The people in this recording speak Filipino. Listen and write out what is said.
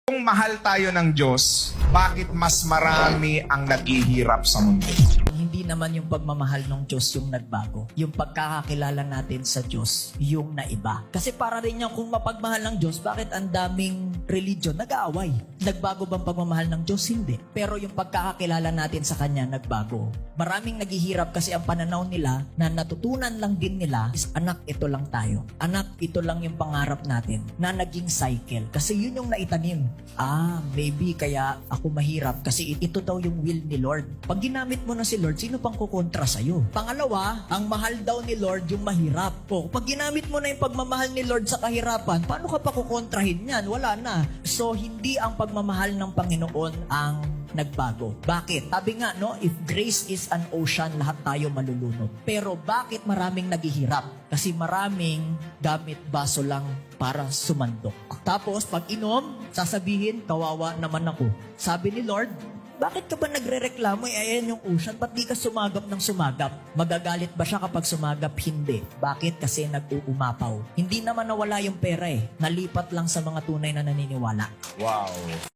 Kung mahal tayo ng Diyos, bakit mas marami ang naghihirap sa mundo? Hindi naman yung pagmamahal ng Diyos yung nagbago. Yung pagkakakilala natin sa Diyos yung naiba. Kasi para rin yung kung mapagmahal ng Diyos, bakit ang daming religion nag-aaway? Nagbago bang pagmamahal ng Diyos? Hindi. Pero yung pagkakakilala natin sa Kanya nagbago. Maraming naghihirap kasi ang pananaw nila na natutunan lang din nila is anak, ito lang tayo. Anak, ito lang yung pangarap natin na naging cycle. Kasi yun yung naitanim. Maybe kaya ako mahirap kasi ito daw yung will ni Lord. Pag ginamit mo na si Lord, sino pang kukontra sa'yo? Pangalawa, ang mahal daw ni Lord yung mahirap. O, pag ginamit mo na yung pagmamahal ni Lord sa kahirapan, paano ka pa kukontrahin yan? Wala na. So, hindi ang pagmamahal ng Panginoon ang nagbago. Bakit? Sabi nga, no, if grace is an ocean, lahat tayo malulunod. Pero bakit maraming naghihirap? Kasi maraming gamit baso lang para sumandok. Tapos, pag inom, sasabihin, kawawa naman ako. Sabi ni Lord, bakit ka ba nagre-reklamo? Ayan yung ocean, ba't di ka sumagap ng sumagap? Magagalit ba siya kapag sumagap? Hindi. Bakit? Kasi nag-uumapaw. Hindi naman nawala yung pera eh. Nalipat lang sa mga tunay na naniniwala. Wow!